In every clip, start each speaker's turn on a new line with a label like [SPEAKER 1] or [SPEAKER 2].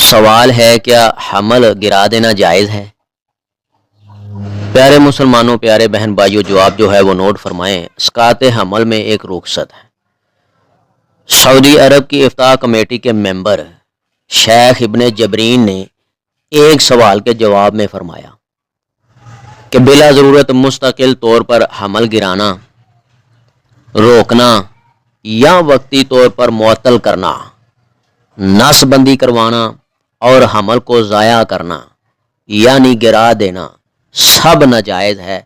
[SPEAKER 1] سوال ہے کیا حمل گرا دینا جائز ہے؟ پیارے مسلمانوں، پیارے بہن بھائیوں، جواب جو ہے وہ نوٹ فرمائیں۔ اسقاط حمل میں ایک رخصت ہے۔ سعودی عرب کی افتاء کمیٹی کے ممبر شیخ ابن جبرین نے ایک سوال کے جواب میں فرمایا کہ بلا ضرورت مستقل طور پر حمل گرانا، روکنا یا وقتی طور پر معطل کرنا، نس بندی کروانا اور حمل کو ضائع کرنا یعنی گرا دینا سب ناجائز ہے،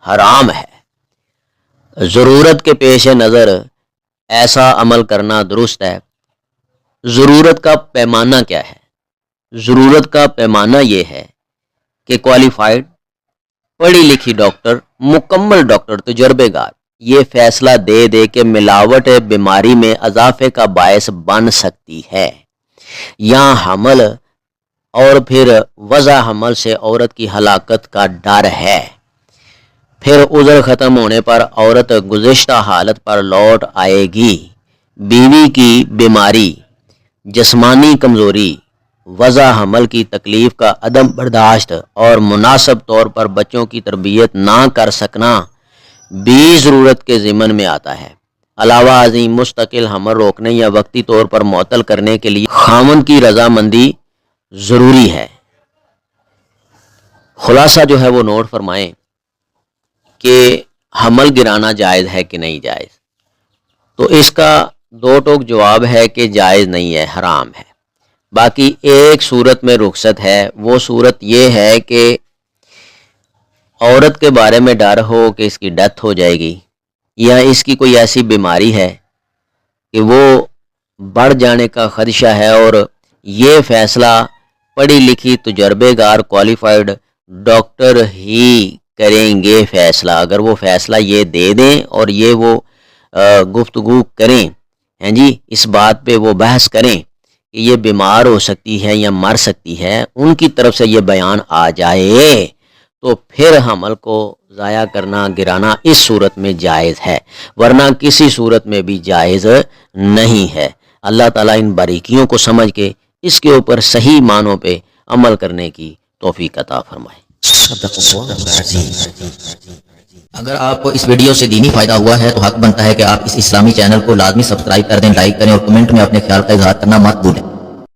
[SPEAKER 1] حرام ہے۔ ضرورت کے پیش نظر ایسا عمل کرنا درست ہے۔ ضرورت کا پیمانہ کیا ہے؟ ضرورت کا پیمانہ یہ ہے کہ کوالیفائڈ پڑھی لکھی ڈاکٹر، مکمل ڈاکٹر، تجربے کار یہ فیصلہ دے دے کہ ملاوٹ بیماری میں اضافے کا باعث بن سکتی ہے یا حمل اور پھر وضع حمل سے عورت کی ہلاکت کا ڈر ہے۔ پھر عذر ختم ہونے پر عورت گزشتہ حالت پر لوٹ آئے گی۔ بیوی کی بیماری، جسمانی کمزوری، وضع حمل کی تکلیف کا عدم برداشت اور مناسب طور پر بچوں کی تربیت نہ کر سکنا بھی ضرورت کے ضمن میں آتا ہے۔ علاوہ ازیں مستقل حمل روکنے یا وقتی طور پر معطل کرنے کے لیے خاوند کی رضامندی ضروری ہے۔ خلاصہ جو ہے وہ نوٹ فرمائیں کہ حمل گرانا جائز ہے کہ نہیں جائز، تو اس کا دو ٹوک جواب ہے کہ جائز نہیں ہے، حرام ہے۔ باقی ایک صورت میں رخصت ہے، وہ صورت یہ ہے کہ عورت کے بارے میں ڈر ہو کہ اس کی ڈیتھ ہو جائے گی یا اس کی کوئی ایسی بیماری ہے کہ وہ بڑھ جانے کا خدشہ ہے، اور یہ فیصلہ پڑھی لکھی تجربے کار کوالیفائڈ ڈاکٹر ہی کریں گے فیصلہ۔ اگر وہ فیصلہ یہ دے دیں اور یہ وہ گفتگو کریں، ہیں جی، اس بات پہ وہ بحث کریں کہ یہ بیمار ہو سکتی ہے یا مر سکتی ہے، ان کی طرف سے یہ بیان آ جائے تو پھر حمل کو ضائع کرنا، گرانا اس صورت میں جائز ہے، ورنہ کسی صورت میں بھی جائز نہیں ہے۔ اللہ تعالیٰ ان باریکیوں کو سمجھ کے اس کے اوپر صحیح معنوں پہ عمل کرنے کی توفیق عطا فرمائے۔
[SPEAKER 2] اگر آپ کو اس ویڈیو سے دینی فائدہ ہوا ہے تو حق بنتا ہے کہ آپ اس اسلامی چینل کو لازمی سبسکرائب کر دیں، لائک کریں اور کمنٹ میں اپنے خیال کا اظہار کرنا مت بھولیں۔